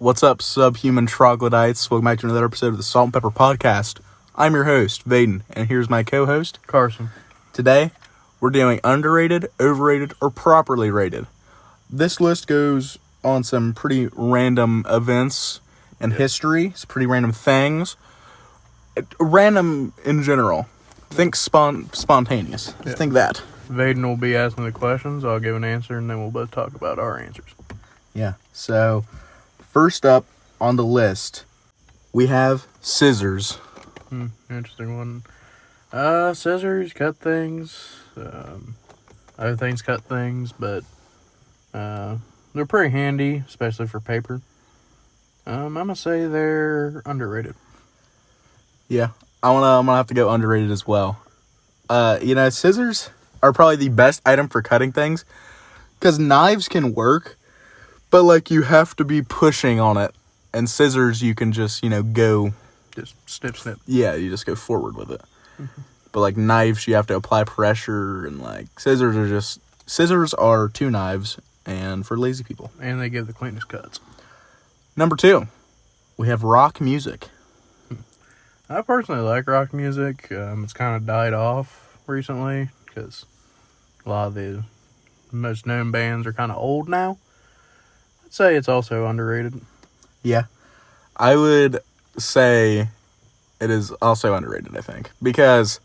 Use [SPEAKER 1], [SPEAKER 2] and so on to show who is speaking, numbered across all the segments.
[SPEAKER 1] What's up, subhuman troglodytes? Welcome back to another episode of the Salt and Pepper Podcast. I'm your host, Vaden, and here's my co-host,
[SPEAKER 2] Carson.
[SPEAKER 1] Today, we're doing underrated, overrated, or properly rated. This list goes on some pretty random events in history, some pretty random things. Random in general. Think spontaneous. Think that.
[SPEAKER 2] Vaden will be asking the questions, I'll give an answer, and then we'll both talk about our answers.
[SPEAKER 1] Yeah, so first up on the list, we have scissors.
[SPEAKER 2] Interesting one. Scissors cut things. Other things cut things, but they're pretty handy, especially for paper. I'm gonna say they're underrated.
[SPEAKER 1] Yeah, I'm gonna have to go underrated as well. Scissors are probably the best item for cutting things, because knives can work, but like you have to be pushing on it, and scissors you can just go.
[SPEAKER 2] Just snip.
[SPEAKER 1] Yeah, you just go forward with it. Mm-hmm. But like knives, you have to apply pressure, and like scissors are two knives, and for lazy people.
[SPEAKER 2] And they give the cleanest cuts.
[SPEAKER 1] Number 2, we have rock music.
[SPEAKER 2] I personally like rock music. It's kind of died off recently because a lot of the most known bands are kind of old now. I'd say it's also underrated.
[SPEAKER 1] Yeah, I would say it is also underrated, I think, because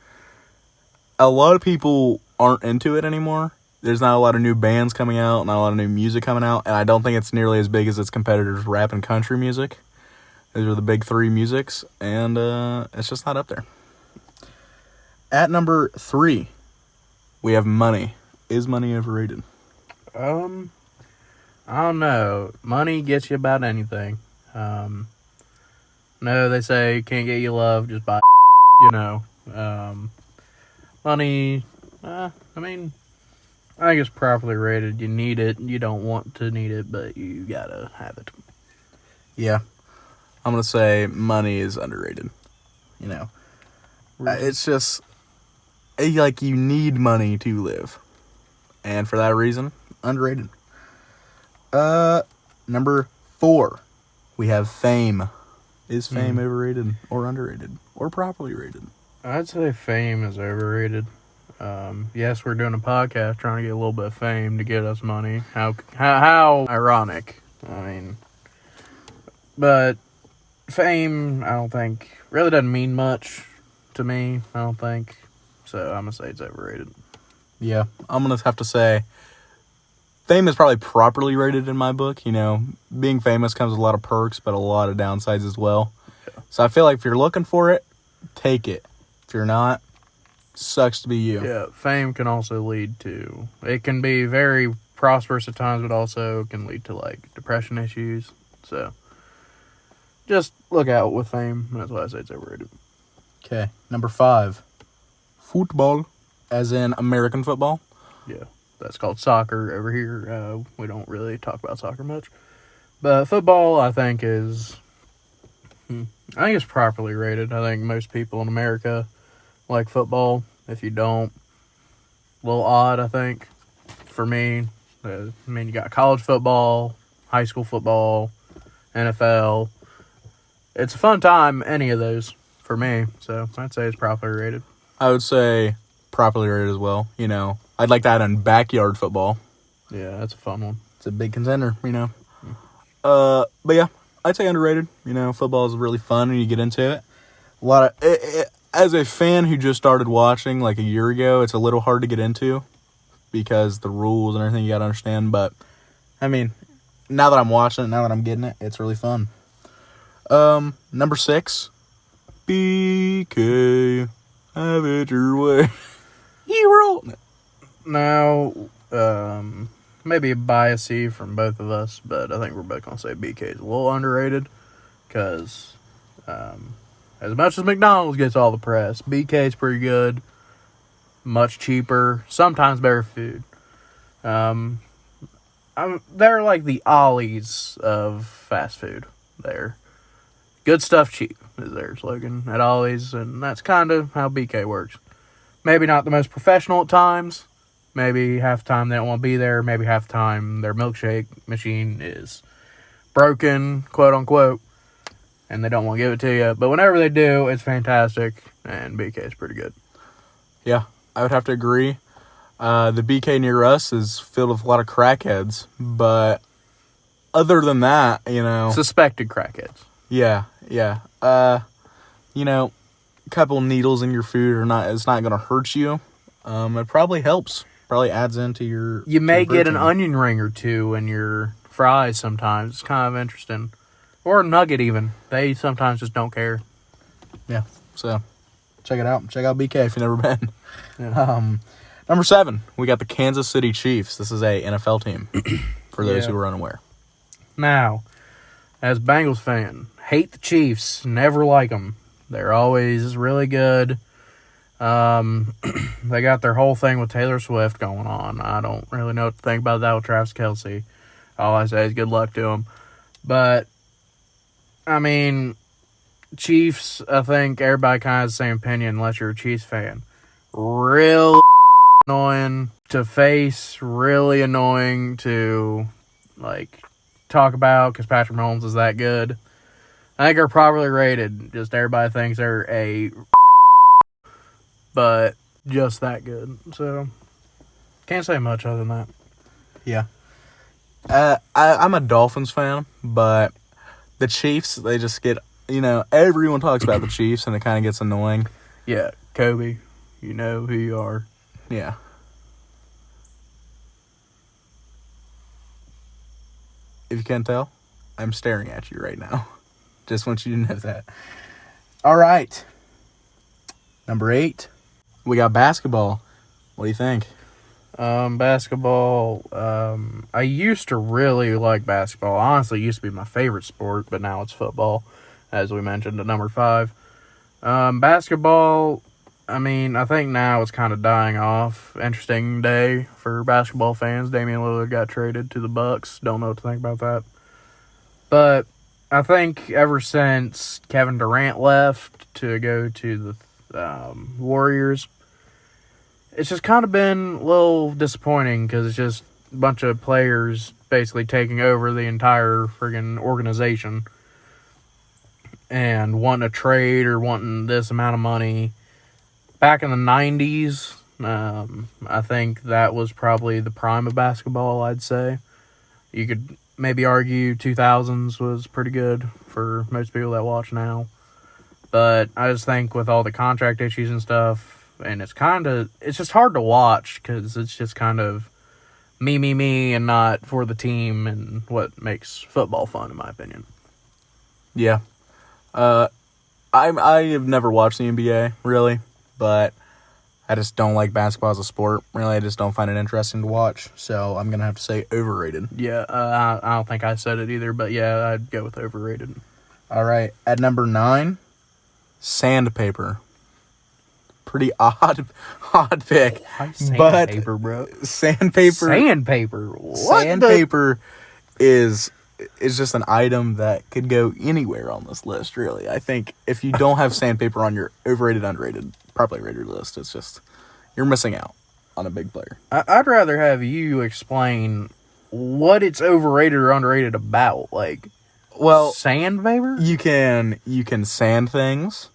[SPEAKER 1] a lot of people aren't into it anymore. There's not a lot of new bands coming out, not a lot of new music coming out, and I don't think it's nearly as big as its competitors, rap and country music. Those are the big 3 musics, and it's just not up there. At number 3, we have money. Is money overrated?
[SPEAKER 2] I don't know. Money gets you about anything. No, they say can't get you love, just buy money, I think it's properly rated. You need it. You don't want to need it, but you gotta have it.
[SPEAKER 1] Yeah. I'm going to say money is underrated. It's just, like, you need money to live. And for that reason, underrated. Number 4, we have fame. Is fame overrated or underrated or properly rated?
[SPEAKER 2] I'd say fame is overrated. Yes, we're doing a podcast trying to get a little bit of fame to get us money. How ironic. But fame, I don't think, really doesn't mean much to me, I don't think. So I'm going to say it's overrated.
[SPEAKER 1] Yeah, I'm going to have to say fame is probably properly rated in my book. Being famous comes with a lot of perks, but a lot of downsides as well. Yeah. So I feel like if you're looking for it, take it. If you're not, sucks to be you.
[SPEAKER 2] Yeah, fame can also lead to, it can be very prosperous at times, but also can lead to like depression issues. So just look out with fame. That's why I say it's overrated.
[SPEAKER 1] Okay, number 5, football, as in American football.
[SPEAKER 2] Yeah, that's called soccer over here. We don't really talk about soccer much. But football, I think it's properly rated. I think most people in America like football. If you don't, a little odd, I think, for me. You got college football, high school football, NFL. It's a fun time, any of those, for me. So I'd say it's properly rated.
[SPEAKER 1] I would say properly rated as well. I'd like to add in backyard football.
[SPEAKER 2] Yeah, that's a fun one.
[SPEAKER 1] It's a big contender, But yeah, I'd say underrated. Football is really fun when you get into it. A lot of as a fan who just started watching like a year ago, it's a little hard to get into because the rules and everything you got to understand. But now that I'm watching it, now that I'm getting it, it's really fun. Number 6, BK, have it your way. Hero.
[SPEAKER 2] Now, maybe a biasy from both of us, but I think we're both going to say BK is a little underrated because as much as McDonald's gets all the press, BK is pretty good, much cheaper, sometimes better food. They're like the Ollies of fast food there. Good stuff cheap is their slogan at Ollie's, and that's kind of how BK works. Maybe not the most professional at times. Maybe half the time they don't want to be there. Maybe half the time their milkshake machine is. broken, quote unquote, and they don't want to give it to you. But whenever they do, it's fantastic, and BK is pretty good.
[SPEAKER 1] Yeah, I would have to agree. The BK near us is filled with a lot of crackheads, but other than that,
[SPEAKER 2] Suspected crackheads.
[SPEAKER 1] yeah. A couple needles in your food it's not going to hurt you. It probably helps. Probably adds into your...
[SPEAKER 2] You may get an
[SPEAKER 1] protein.
[SPEAKER 2] onion ring or two in your fries sometimes. It's kind of interesting. Or a nugget even. They sometimes just don't care.
[SPEAKER 1] Yeah, so check it out. Check out BK if you've never been.
[SPEAKER 2] Yeah.
[SPEAKER 1] Number 7, we got the Kansas City Chiefs. This is a NFL team, for those who are unaware.
[SPEAKER 2] Now, as Bengals fan, hate the Chiefs. Never like them. They're always really good. They got their whole thing with Taylor Swift going on. I don't really know what to think about that with Travis Kelce. All I say is good luck to him. But, I mean, Chiefs, I think everybody kind of has the same opinion unless you're a Chiefs fan. Real annoying to face, really annoying to, talk about because Patrick Mahomes is that good. I think they're properly rated. Just everybody thinks they're but just that good. So, can't say much other than that.
[SPEAKER 1] Yeah. I'm a Dolphins fan, but the Chiefs, they just get, everyone talks about the Chiefs, and it kind of gets annoying.
[SPEAKER 2] Yeah, Kobe, you know who you are.
[SPEAKER 1] Yeah. If you can't tell, I'm staring at you right now. Just want you to know that. All right. Number 8, we got basketball. What do you think?
[SPEAKER 2] Basketball, I used to really like basketball. Honestly, it used to be my favorite sport, but now it's football, as we mentioned at number 5. Basketball, I think now it's kind of dying off. Interesting day for basketball fans. Damian Lillard got traded to the Bucks. Don't know what to think about that. But I think ever since Kevin Durant left to go to the Warriors, it's just kind of been a little disappointing because it's just a bunch of players basically taking over the entire friggin' organization and wanting a trade or wanting this amount of money. Back in the 90s, I think that was probably the prime of basketball, I'd say. You could maybe argue 2000s was pretty good for most people that watch now. But I just think with all the contract issues and stuff, and it's just hard to watch because it's just kind of me, and not for the team and what makes football fun, in my opinion.
[SPEAKER 1] Yeah. I have never watched the NBA, really, but I just don't like basketball as a sport. Really, I just don't find it interesting to watch, so I'm going to have to say overrated.
[SPEAKER 2] Yeah, I don't think I said it either, but yeah, I'd go with overrated.
[SPEAKER 1] All right, at number 9, sandpaper. Pretty odd pick.
[SPEAKER 2] Sandpaper, bro.
[SPEAKER 1] Sandpaper.
[SPEAKER 2] What
[SPEAKER 1] Sandpaper is just an item that could go anywhere on this list, really. I think if you don't have sandpaper on your overrated, underrated, properly rated list, it's just, you're missing out on a big player.
[SPEAKER 2] I'd rather have you explain what it's overrated or underrated about. Sandpaper?
[SPEAKER 1] You can sand things.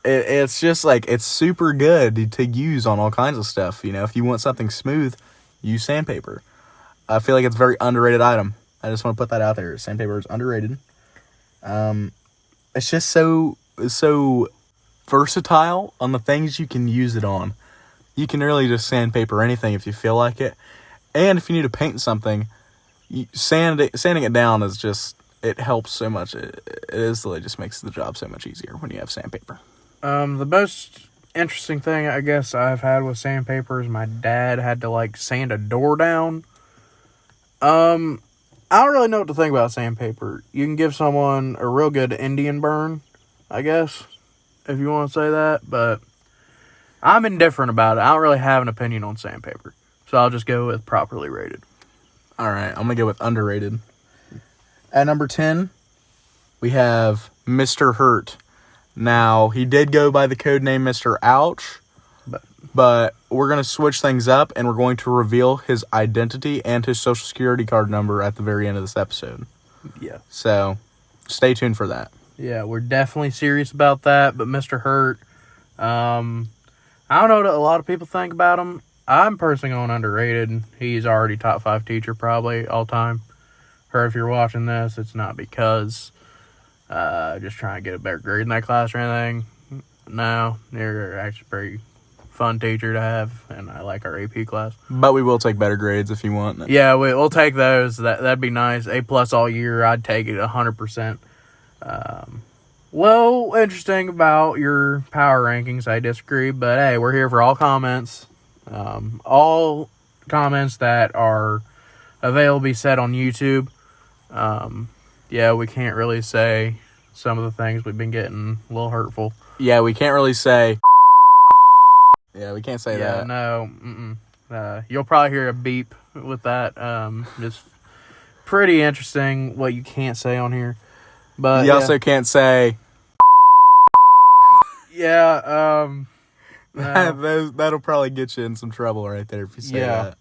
[SPEAKER 1] It's just it's super good to use on all kinds of stuff. If you want something smooth, use sandpaper. I feel like it's a very underrated item. I just want to put that out there. Sandpaper is underrated. It's just so versatile on the things you can use it on. You can really just sandpaper anything if you feel like it. And if you need to paint something, sanding it down is just, it helps so much. It instantly just makes the job so much easier when you have sandpaper.
[SPEAKER 2] The most interesting thing I guess I've had with sandpaper is my dad had to sand a door down. I don't really know what to think about sandpaper. You can give someone a real good Indian burn, I guess, if you want to say that, but I'm indifferent about it. I don't really have an opinion on sandpaper, so I'll just go with properly rated.
[SPEAKER 1] All right, I'm going to go with underrated. At number 10, we have Mr. Hurt. Now, he did go by the code name Mr. Ouch, But we're going to switch things up, and we're going to reveal his identity and his social security card number at the very end of this episode.
[SPEAKER 2] Yeah.
[SPEAKER 1] So, stay tuned for that.
[SPEAKER 2] Yeah, we're definitely serious about that. But Mr. Hurt, I don't know what a lot of people think about him. I'm personally going underrated. He's already top 5 teacher probably all time. Hurt, if you're watching this, it's not because just trying to get a better grade in that class or anything. No, you're actually a pretty fun teacher to have, and I like our AP class.
[SPEAKER 1] But we will take better grades if you want.
[SPEAKER 2] Yeah, we'll take those. That'd be nice. A+ all year, I'd take it 100%. Well, interesting about your power rankings. I disagree, but hey, we're here for all comments. All comments that are available be said on YouTube. Yeah, we can't really say some of the things we've been getting a little hurtful.
[SPEAKER 1] Yeah, we can't really say. Yeah, we can't say
[SPEAKER 2] Yeah,
[SPEAKER 1] that.
[SPEAKER 2] no. You'll probably hear a beep with that. Just pretty interesting what you can't say on here. But
[SPEAKER 1] You also can't say.
[SPEAKER 2] Yeah, no.
[SPEAKER 1] That'll probably get you in some trouble right there if you say that.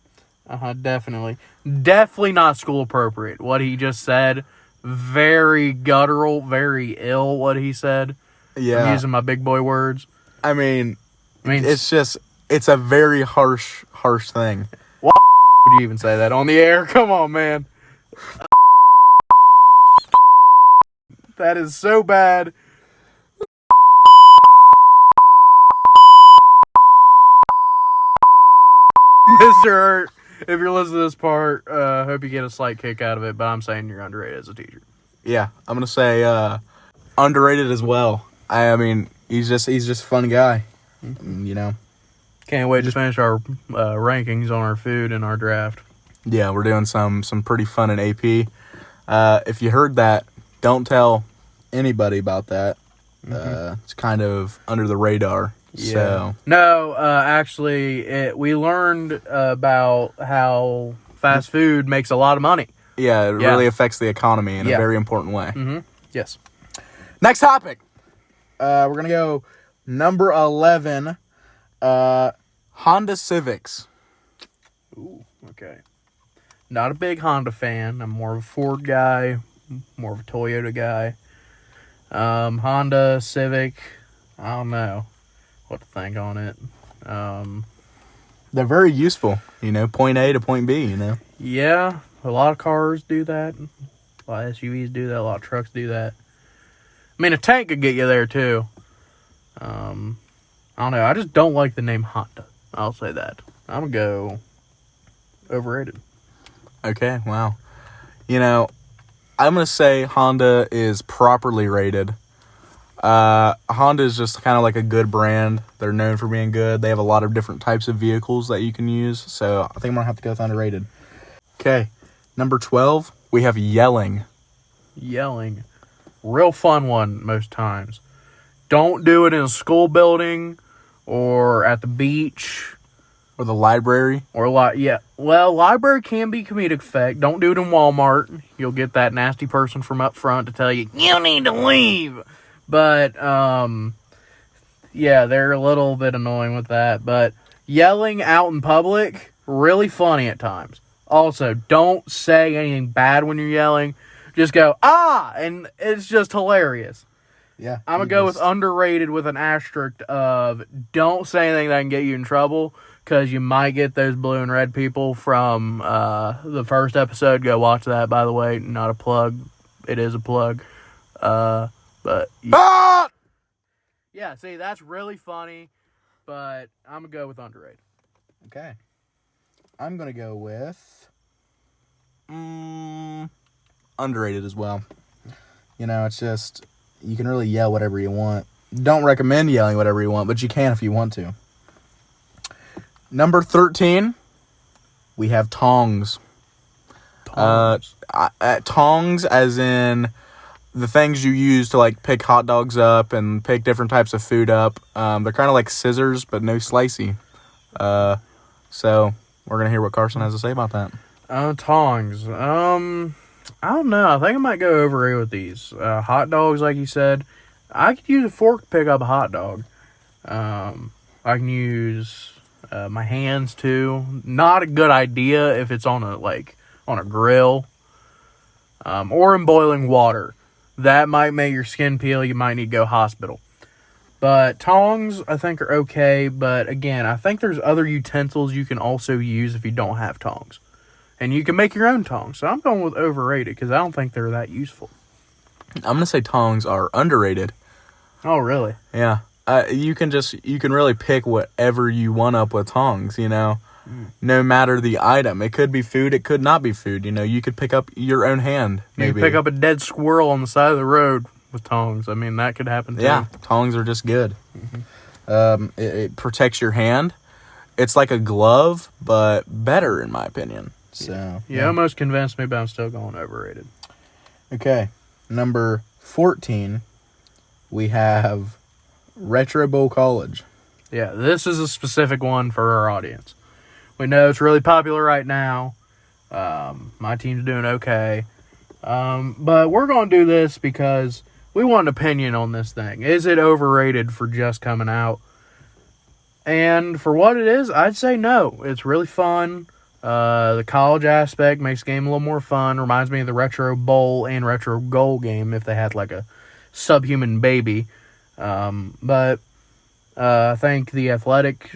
[SPEAKER 2] Definitely. Definitely not school appropriate. What he just said, very guttural, very ill what he said.
[SPEAKER 1] Yeah.
[SPEAKER 2] I'm using my big boy words.
[SPEAKER 1] I mean,
[SPEAKER 2] it's
[SPEAKER 1] it's a very harsh thing.
[SPEAKER 2] would you even say that on the air? Come on, man. That is so bad. Mr. Hurt, if you're listening to this part, hope you get a slight kick out of it, but I'm saying you're underrated as a teacher.
[SPEAKER 1] Yeah, I'm gonna say underrated as well. I mean, he's just a fun guy. You know.
[SPEAKER 2] Can't wait to finish our rankings on our food and our draft.
[SPEAKER 1] Yeah, we're doing some pretty fun in AP. If you heard that, don't tell anybody about that. It's kind of under the radar.
[SPEAKER 2] Yeah.
[SPEAKER 1] So
[SPEAKER 2] No, actually, we learned about how fast food makes a lot of money.
[SPEAKER 1] yeah, it really affects the economy in a very important way.
[SPEAKER 2] Yes.
[SPEAKER 1] Next topic. We're gonna go number 11. Honda Civics.
[SPEAKER 2] Ooh, okay. Not a big Honda fan. I'm more of a Ford guy, more of a Toyota guy. Honda Civic, I don't know what to think on it.
[SPEAKER 1] They're very useful. You know, point A to point B. You know.
[SPEAKER 2] Yeah, a lot of cars do that. A lot of SUVs do that. A lot of trucks do that. I mean, a tank could get you there too. I don't know. I just don't like the name Honda. I'll say that. I'm gonna go overrated.
[SPEAKER 1] Okay. Wow. You know, I'm gonna say Honda is properly rated. Honda is just kind of like a good brand. They're known for being good. They have a lot of different types of vehicles that you can use. So I think I'm gonna have to go with underrated. Okay. Number 12, we have Yelling.
[SPEAKER 2] Yelling. Real fun one most times. Don't do it in a school building or at the beach
[SPEAKER 1] Or the library.
[SPEAKER 2] or library can be comedic effect. Don't do it in Walmart. You'll get that nasty person from up front to tell you need to leave. But yeah, they're a little bit annoying with that, but yelling out in public really funny at times. Also, don't say anything bad when you're yelling. Just go, and it's just hilarious.
[SPEAKER 1] Yeah.
[SPEAKER 2] I'm going to go with underrated with an asterisk of don't say anything that can get you in trouble because you might get those blue and red people from the first episode. Go watch that, by the way. Not a plug. It is a plug. But yeah, see, that's really funny, but I'm going to go with underrated.
[SPEAKER 1] Okay. I'm going to go with underrated as well. You know, it's just, you can really yell whatever you want. Don't recommend yelling whatever you want, but you can if you want to. Number 13, we have tongs. Tongs as in the things you use to like pick hot dogs up and pick different types of food up. They're kind of like scissors, but no slicey. So we're going to hear what Carson has to say about that.
[SPEAKER 2] Tongs. I don't know. I think I might go overrated with these. Hot dogs, like you said. I could use a fork to pick up a hot dog. I can use my hands too. Not a good idea if it's on a grill or in boiling water. That might make your skin peel. You might need to go hospital. But tongs, I think, are okay. But again, I think there's other utensils you can also use if you don't have tongs. And you can make your own tongs. So I'm going with overrated because I don't think they're that useful.
[SPEAKER 1] I'm going to say tongs are underrated.
[SPEAKER 2] Oh, really?
[SPEAKER 1] Yeah. You can really pick whatever you want up with tongs, no matter the item. It could be food. It could not be food. You could pick up your own hand. Maybe.
[SPEAKER 2] You could pick up a dead squirrel on the side of the road with tongs. I mean, that could happen too.
[SPEAKER 1] Yeah. Tongs are just good. Mm-hmm. It protects your hand. It's like a glove, but better in my opinion. So
[SPEAKER 2] you almost convinced me, but I'm still going overrated.
[SPEAKER 1] Okay. Number 14, we have Retro Bowl College.
[SPEAKER 2] Yeah, this is a specific one for our audience. We know it's really popular right now. My team's doing okay. But we're going to do this because we want an opinion on this thing. Is it overrated for just coming out? And for what it is, I'd say no. It's really fun. The college aspect makes the game a little more fun. Reminds me of the Retro Bowl and Retro Goal game if they had like a subhuman baby. But I think the athletic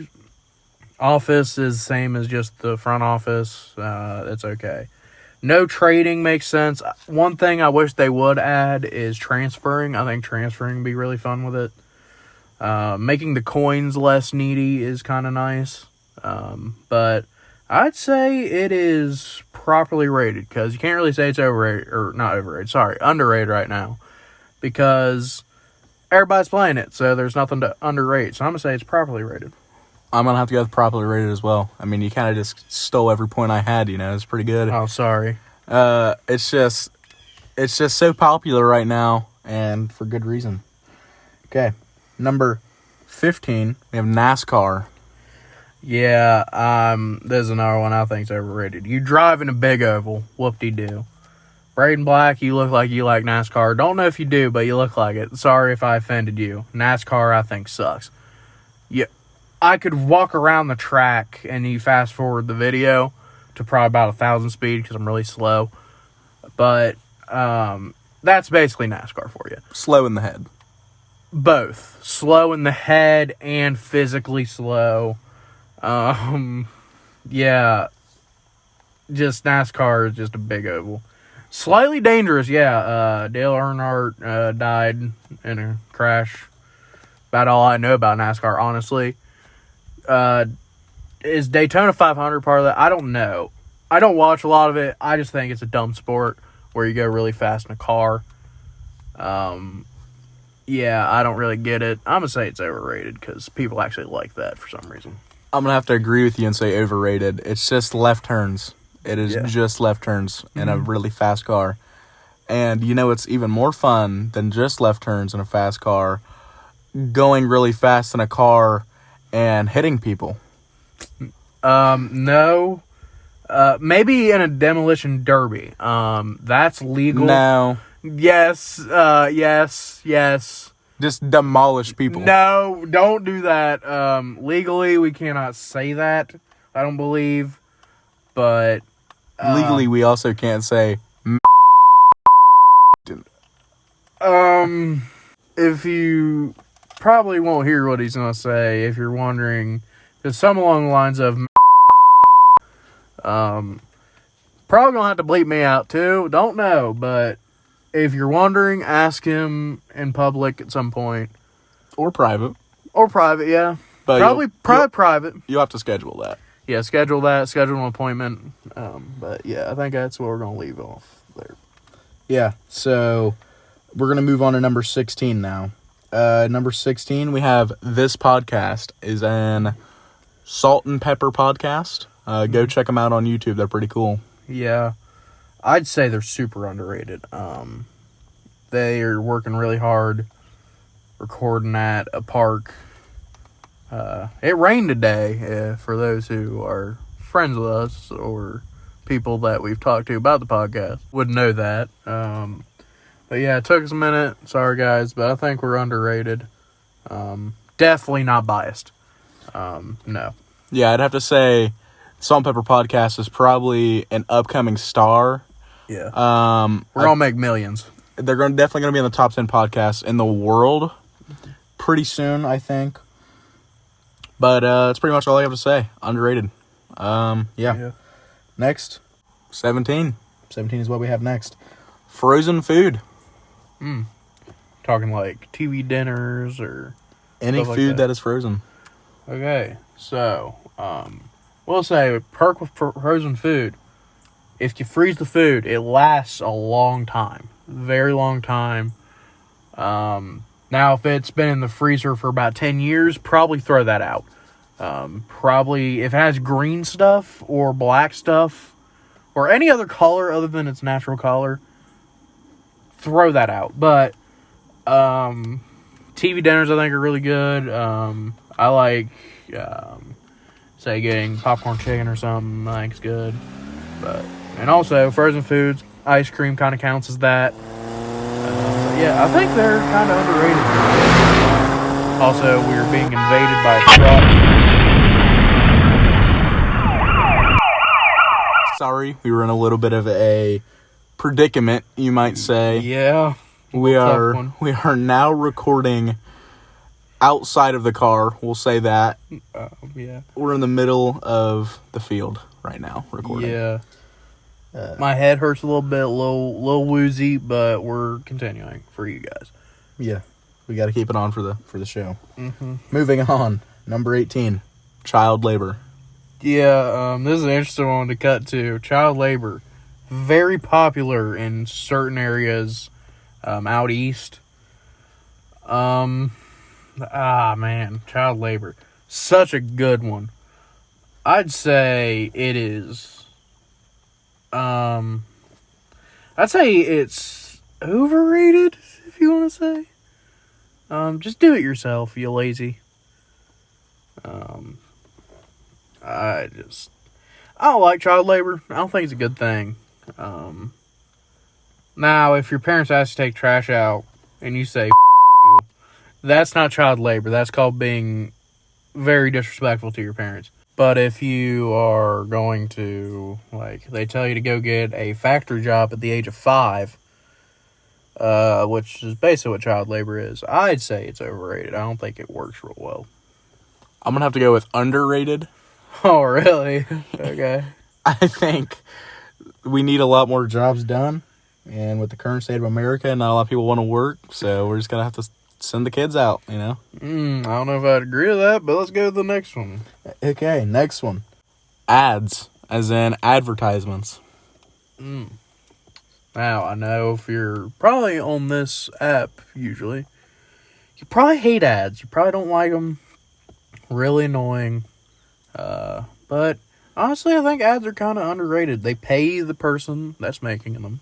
[SPEAKER 2] office is the same as just the front office. It's okay. No trading makes sense. One thing I wish they would add is transferring. I think transferring would be really fun with it. Making the coins less needy is kind of nice. But I'd say it is properly rated because you can't really say it's overrated, or not overrated, sorry, underrated right now because everybody's playing it, so there's nothing to underrate. So I'm going to say it's properly rated.
[SPEAKER 1] I'm going to have to go with properly rated as well. I mean, you kind of just stole every point I had, It's pretty good.
[SPEAKER 2] Oh, sorry.
[SPEAKER 1] It's just so popular right now, and for good reason. Okay, number 15, we have NASCAR.
[SPEAKER 2] Yeah, there's another one I think is overrated. You drive in a big oval, whoop-de-doo. Braden Black, you look like you like NASCAR. Don't know if you do, but you look like it. Sorry if I offended you. NASCAR, I think, sucks. Yeah, I could walk around the track and you fast forward the video to probably about 1,000 speed because I'm really slow. But that's basically NASCAR for you.
[SPEAKER 1] Slow in the head.
[SPEAKER 2] Both. Slow in the head and physically slow. Yeah. Just NASCAR is just a big oval. Slightly dangerous, yeah. Dale Earnhardt died in a crash. About all I know about NASCAR, honestly. Is Daytona 500 part of that? I don't know. I don't watch a lot of it. I just think it's a dumb sport where you go really fast in a car. Yeah, I don't really get it. I'm going to say it's overrated because people actually like that for some reason.
[SPEAKER 1] I'm going to have to agree with you and say overrated. It's just left turns. It is just left turns in a really fast car. And it's even more fun than just left turns in a fast car. Going really fast in a car and hitting people.
[SPEAKER 2] No. Maybe in a demolition derby. That's legal.
[SPEAKER 1] No.
[SPEAKER 2] Yes. Yes.
[SPEAKER 1] Just demolish people.
[SPEAKER 2] No, don't do that. Legally, we cannot say that. I don't believe. But
[SPEAKER 1] legally, we also can't say.
[SPEAKER 2] If you probably won't hear what he's gonna say, if you're wondering, it's some along the lines of. Probably gonna have to bleep me out too. Don't know, but if you're wondering, ask him in public at some point.
[SPEAKER 1] Or private.
[SPEAKER 2] Or private, yeah.
[SPEAKER 1] But
[SPEAKER 2] probably private.
[SPEAKER 1] You'll have to schedule that.
[SPEAKER 2] Yeah, schedule that. Schedule an appointment. But yeah, I think that's what we're going to leave off there.
[SPEAKER 1] Yeah, so we're going to move on to number 16 now. Number 16, we have This Podcast is an Salt and Pepper podcast. Go check them out on YouTube. They're pretty cool.
[SPEAKER 2] Yeah. I'd say they're super underrated. They are working really hard recording at a park. It rained today, for those who are friends with us or people that we've talked to about the podcast would know that. But yeah, it took us a minute. Sorry, guys, but I think we're underrated. Definitely not biased. No.
[SPEAKER 1] Yeah, I'd have to say Salt and Pepper Podcast is probably an upcoming star.
[SPEAKER 2] Yeah.
[SPEAKER 1] We're
[SPEAKER 2] gonna make millions.
[SPEAKER 1] They're definitely going to be in the top 10 podcasts in the world pretty soon, I think. But that's pretty much all I have to say. Underrated. Yeah. Next, 17. 17 is what we have next. Frozen food.
[SPEAKER 2] Talking like TV dinners or
[SPEAKER 1] Any
[SPEAKER 2] stuff
[SPEAKER 1] food
[SPEAKER 2] like
[SPEAKER 1] that is frozen.
[SPEAKER 2] Okay, so we'll say perk with frozen food. If you freeze the food, it lasts a long time, very long time. Now, if it's been in the freezer for about 10 years, probably throw that out. Probably if it has green stuff or black stuff or any other color other than its natural color, throw that out. But TV dinners I think are really good. I like say getting popcorn chicken or something. I think it's good. And also frozen foods, ice cream kind of counts as that. Yeah, I think they're kind of underrated. Also, we were being invaded by a truck.
[SPEAKER 1] Sorry, we were in a little bit of a predicament, you might say.
[SPEAKER 2] Yeah,
[SPEAKER 1] We are now recording outside of the car. We'll say that.
[SPEAKER 2] Yeah.
[SPEAKER 1] We're in the middle of the field right now recording.
[SPEAKER 2] Yeah. My head hurts a little bit, little woozy, but we're continuing for you guys.
[SPEAKER 1] Yeah. We got to keep it on for the show.
[SPEAKER 2] Mm-hmm.
[SPEAKER 1] Moving on, number 18, child labor.
[SPEAKER 2] Yeah, this is an interesting one to cut to. Child labor, very popular in certain areas out east. Man, child labor, such a good one. I'd say it is. I'd say it's overrated, if you want to say. Just do it yourself, you lazy. I don't like child labor. I don't think it's a good thing. Now, if your parents ask you to take trash out and you say, F you, that's not child labor. That's called being very disrespectful to your parents. But if you are going to, like, they tell you to go get a factory job at the age of 5, which is basically what child labor is, I'd say it's overrated. I don't think it works real well.
[SPEAKER 1] I'm going to have to go with underrated.
[SPEAKER 2] Oh, really? Okay.
[SPEAKER 1] I think we need a lot more jobs done. And with the current state of America, not a lot of people want to work. So we're just going to have to send the kids out, you know?
[SPEAKER 2] I don't know if I'd agree with that, but let's go to the next one.
[SPEAKER 1] Okay, next one. Ads, as in advertisements.
[SPEAKER 2] Now, I know if you're probably on this app, usually, you probably hate ads. You probably don't like them. Really annoying. But honestly, I think ads are kind of underrated. They pay the person that's making them.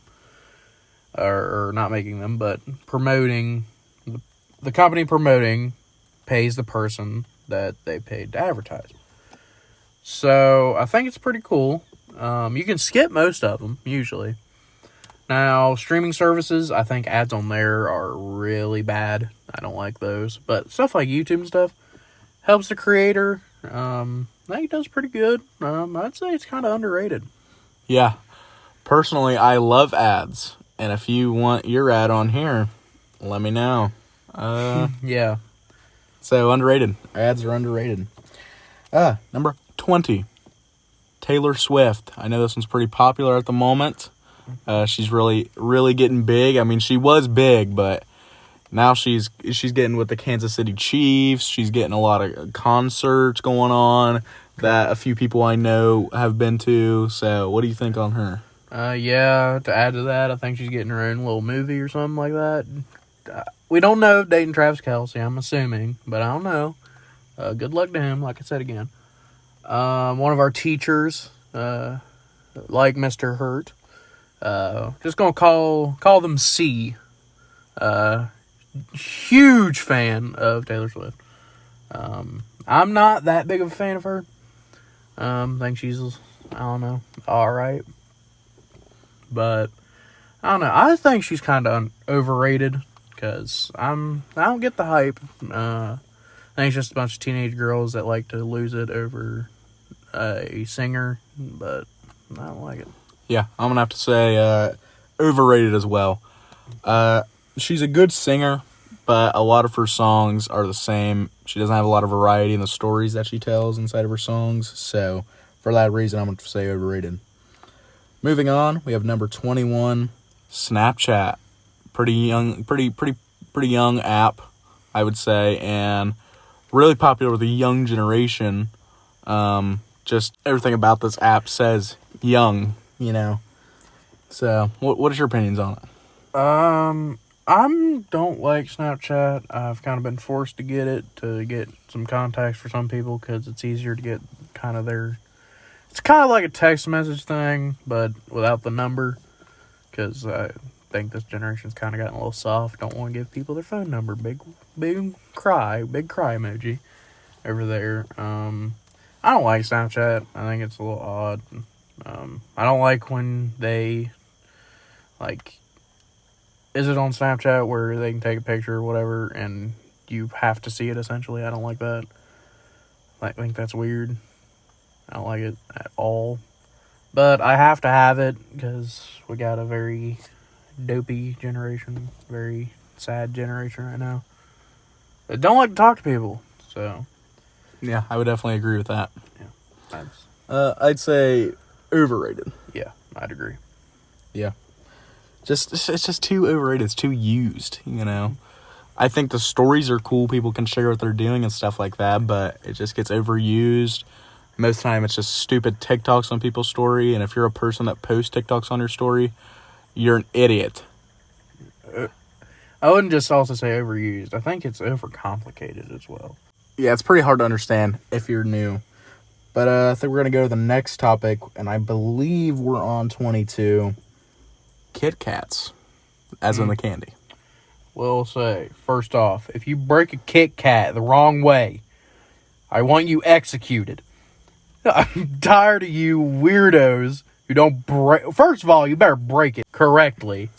[SPEAKER 2] Or not making them, but promoting. The company promoting pays the person that they paid to advertise. So, I think it's pretty cool. You can skip most of them, usually. Now, streaming services, I think ads on there are really bad. I don't like those. But stuff like YouTube and stuff helps the creator. I think it does pretty good. I'd say it's kind of underrated.
[SPEAKER 1] Yeah. Personally, I love ads. And if you want your ad on here, let me know.
[SPEAKER 2] Yeah.
[SPEAKER 1] So, underrated. Ads are underrated. Number 20. Taylor Swift. I know this one's pretty popular at the moment. She's really, really getting big. I mean, she was big, but now she's getting with the Kansas City Chiefs. She's getting a lot of concerts going on that a few people I know have been to. So, what do you think on her?
[SPEAKER 2] Yeah, to add to that, I think she's getting her own little movie or something like that. We don't know if dating Travis Kelce, I'm assuming, but I don't know. Good luck to him, like I said again. One of our teachers, like Mr. Hurt, just gonna call them C. Huge fan of Taylor Swift. I'm not that big of a fan of her. Think she's, I don't know, alright. But, I don't know, I think she's kind of overrated, because I don't get the hype. I think it's just a bunch of teenage girls that like to lose it over a singer, but I don't like it.
[SPEAKER 1] Yeah, I'm gonna have to say overrated as well. She's a good singer, but a lot of her songs are the same. She doesn't have a lot of variety in the stories that she tells inside of her songs. So for that reason, I'm gonna say overrated. Moving on, we have number 21, Snapchat. Pretty young app, I would say, and really popular with the young generation. Just everything about this app says young, So, what is your opinions on it?
[SPEAKER 2] I don't like Snapchat. I've kind of been forced to get it to get some contacts for some people because it's easier to get kind of their. It's kind of like a text message thing, but without the number. Because I think this generation's kind of gotten a little soft. Don't want to give people their phone number. Big cry emoji over there. I don't like Snapchat. I think it's a little odd. I don't like when they is it on Snapchat where they can take a picture or whatever and you have to see it essentially. I don't like that. I think that's weird. I don't like it at all. But I have to have it because we got a very dopey generation, very sad generation right now. They don't like to talk to people, so.
[SPEAKER 1] Yeah, I would definitely agree with that.
[SPEAKER 2] Yeah,
[SPEAKER 1] I'd say overrated.
[SPEAKER 2] Yeah, I'd agree.
[SPEAKER 1] Yeah. It's just too overrated. It's too used, I think the stories are cool. People can share what they're doing and stuff like that, but it just gets overused. Most of the time, it's just stupid TikToks on people's story, and if you're a person that posts TikToks on your story, you're an idiot.
[SPEAKER 2] I wouldn't just also say overused. I think it's overcomplicated as well.
[SPEAKER 1] Yeah, it's pretty hard to understand if you're new. But I think we're going to go to the next topic, and I believe we're on 22. Kit Kats, as in the candy.
[SPEAKER 2] We'll say, first off, if you break a Kit Kat the wrong way, I want you executed. I'm tired of you weirdos who don't break. First of all, you better break it correctly.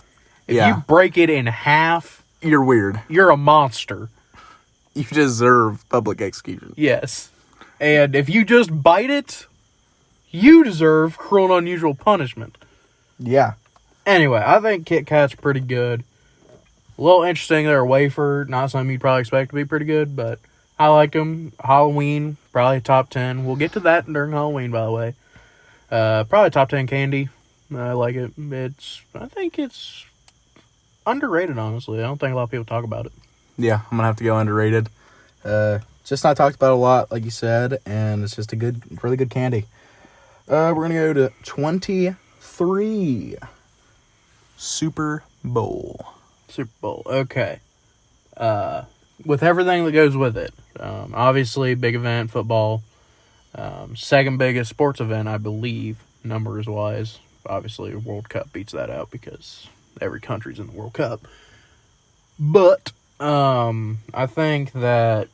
[SPEAKER 2] If you break it in half,
[SPEAKER 1] you're weird.
[SPEAKER 2] You're a monster.
[SPEAKER 1] You deserve public execution.
[SPEAKER 2] Yes. And if you just bite it, you deserve cruel and unusual punishment.
[SPEAKER 1] Yeah.
[SPEAKER 2] Anyway, I think Kit Kat's pretty good. A little interesting, they're a wafer. Not something you'd probably expect to be pretty good, but I like them. Halloween, probably top 10. We'll get to that during Halloween, by the way. Probably top 10 candy. I like it. I think it's underrated, honestly. I don't think a lot of people talk about it.
[SPEAKER 1] Yeah, I'm going to have to go underrated. Just not talked about a lot, like you said, and it's just a really good candy. We're going to go to 23. Super Bowl.
[SPEAKER 2] Super Bowl, okay. With everything that goes with it. Obviously, big event, football. Second biggest sports event, I believe, numbers-wise. Obviously, World Cup beats that out because every country's in the World Cup. But I think that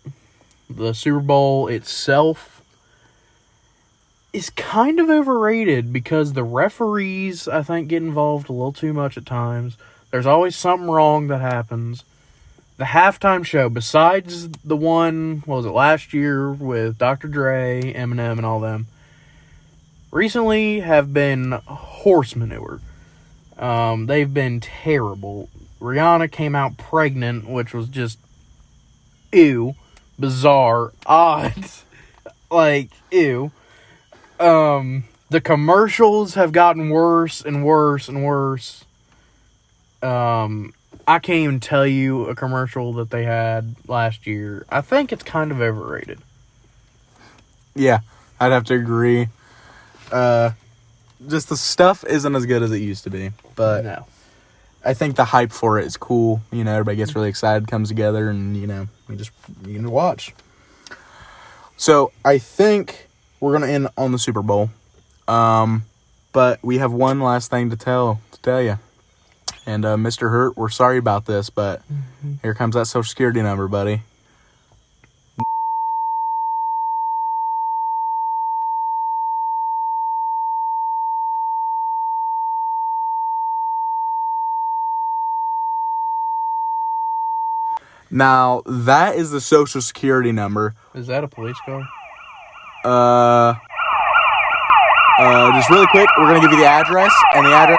[SPEAKER 2] the Super Bowl itself is kind of overrated because the referees, I think, get involved a little too much at times. There's always something wrong that happens. The halftime show, besides the one, what was it, last year with Dr. Dre, Eminem, and all them, recently have been horse manure. They've been terrible. Rihanna came out pregnant, which was just ew, bizarre, odd, ew. The commercials have gotten worse and worse and worse. I can't even tell you a commercial that they had last year. I think it's kind of overrated.
[SPEAKER 1] Yeah, I'd have to agree. Just the stuff isn't as good as it used to be, but
[SPEAKER 2] no.
[SPEAKER 1] I think the hype for it is cool. Everybody gets really excited, comes together, and you can watch. So I think we're gonna end on the Super Bowl, but we have one last thing to tell you. And Mr. Hurt, we're sorry about this, but here comes that Social Security number, buddy. Now, that is the Social Security number.
[SPEAKER 2] Is that a police car?
[SPEAKER 1] Just really quick, we're going to give you the address, and the address